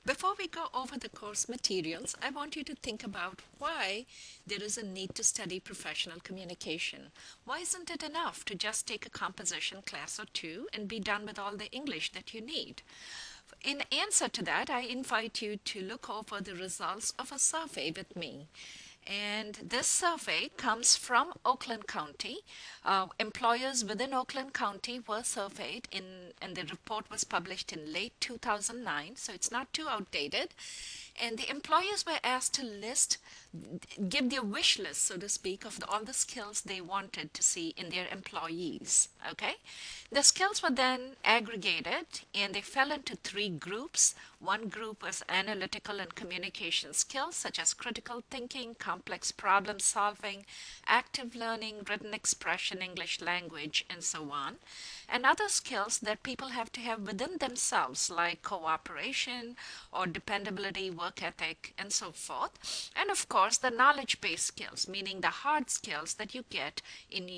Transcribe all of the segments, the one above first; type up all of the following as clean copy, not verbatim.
Before we go over the course materials, I want you to think about why there is a need to study professional communication. Why isn't it enough to just take a composition class or two and be done with all the English that you need? In answer to that, I invite you to look over the results of a survey with me. And this survey comes from Oakland County. Employers within Oakland County were surveyed and the report was published in late 2009, so it's not too outdated. And the employers were asked to give their wish list, so to speak, of all the skills they wanted to see in their employees. Okay? The skills were then aggregated and they fell into three groups. One group was analytical and communication skills, such as critical thinking, complex problem solving, active learning, written expression, English language, and so on. And other skills that people have to have within themselves, like cooperation or dependability, work ethic, and so forth. And of course, the knowledge-based skills, meaning the hard skills that you get in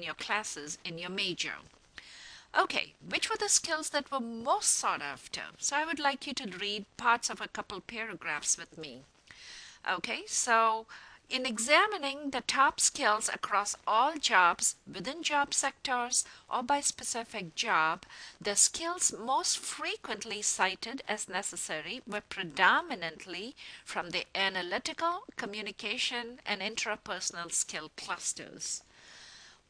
your classes in your major. Okay, which were the skills that were most sought after? So I would like you to read parts of a couple paragraphs with me. Okay, so in examining the top skills across all jobs, within job sectors, or by specific job, the skills most frequently cited as necessary were predominantly from the analytical, communication, and intrapersonal skill clusters.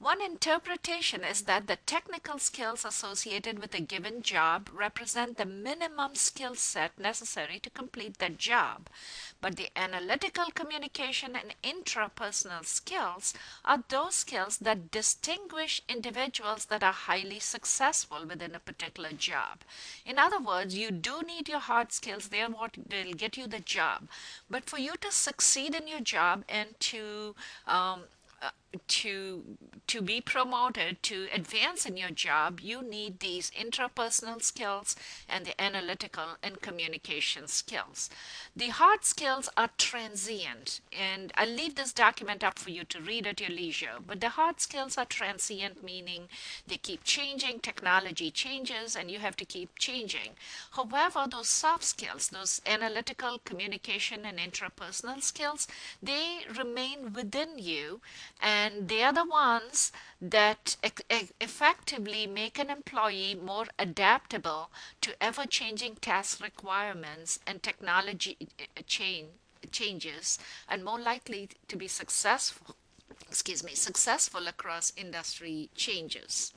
One interpretation is that the technical skills associated with a given job represent the minimum skill set necessary to complete that job, but the analytical, communication, and intrapersonal skills are those skills that distinguish individuals that are highly successful within a particular job. In other words, you do need your hard skills. They'll get you the job. But for you to succeed in your job and to be promoted, to advance in your job, you need these intrapersonal skills and the analytical and communication skills. The hard skills are transient, and I'll leave this document up for you to read at your leisure. But the hard skills are transient, meaning they keep changing, technology changes, and you have to keep changing. However, those soft skills, those analytical, communication, and intrapersonal skills, they remain within you, and they are the ones that effectively make an employee more adaptable to ever-changing task requirements and technology changes, and more likely to be successful across industry changes.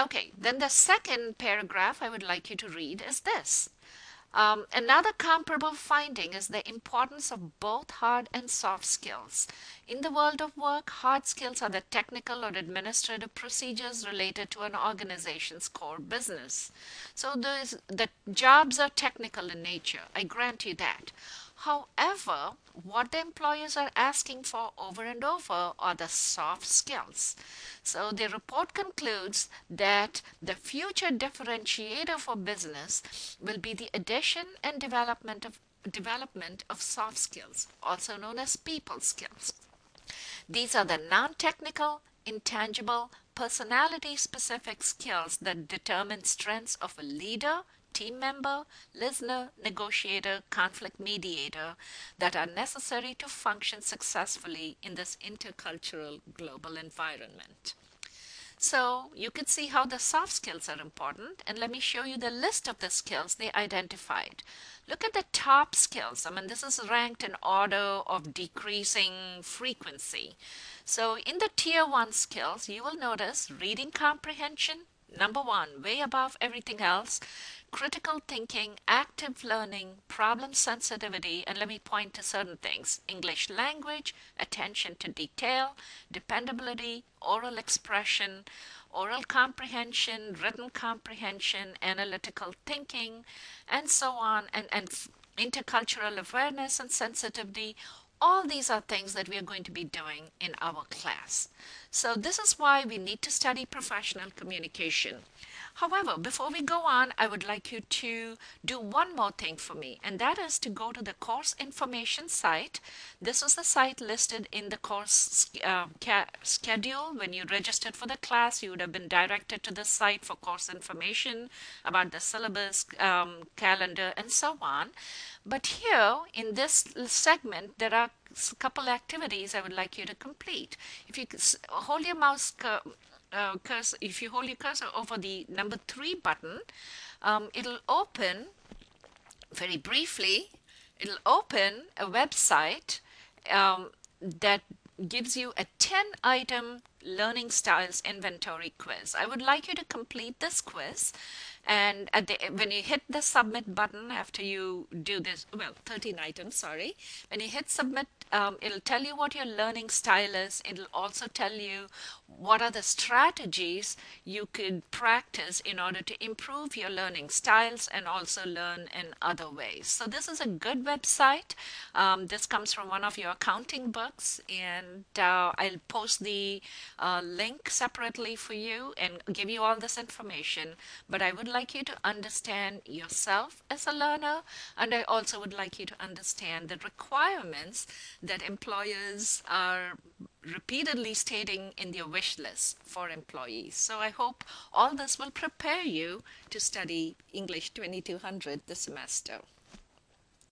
Okay, then the second paragraph I would like you to read is this. Another comparable finding is the importance of both hard and soft skills. In the world of work, hard skills are the technical or administrative procedures related to an organization's core business. So the jobs are technical in nature. I grant you that. However, what the employers are asking for over and over are the soft skills. So the report concludes that the future differentiator for business will be the addition and development of soft skills, also known as people skills. These are the non-technical, intangible, personality-specific skills that determine strengths of a leader, team member, listener, negotiator, conflict mediator that are necessary to function successfully in this intercultural global environment. So you can see how the soft skills are important, and let me show you the list of the skills they identified. Look at the top skills. I mean, this is ranked in order of decreasing frequency. So in the tier 1 skills, you will notice reading comprehension, number 1, way above everything else. Critical thinking, active learning, problem sensitivity, and let me point to certain things. English language, attention to detail, dependability, oral expression, oral comprehension, written comprehension, analytical thinking, and so on, and intercultural awareness and sensitivity. All these are things that we are going to be doing in our class. So this is why we need to study professional communication. However, before we go on, I would like you to do one more thing for me, and that is to go to the course information site. This was the site listed in the course schedule. When you registered for the class, you would have been directed to the site for course information about the syllabus, calendar, and so on. But here in this segment, there are a couple activities I would like you to complete. If you hold your mouse cursor, if you hold your cursor over the number 3 button, it'll open very briefly. It'll open a website that gives you a 10-item learning styles inventory quiz. I would like you to complete this quiz, and when you hit the submit button after you do this, well, 13 items, sorry. When you hit submit, it'll tell you what your learning style is. It'll also tell you what are the strategies you could practice in order to improve your learning styles and also learn in other ways. So this is a good website. This comes from one of your accounting books, and I'll post the link separately for you and give you all this information. But I would like you to understand yourself as a learner, and I also would like you to understand the requirements that employers are repeatedly stating in their wish list for employees. So I hope all this will prepare you to study English 2200 this semester.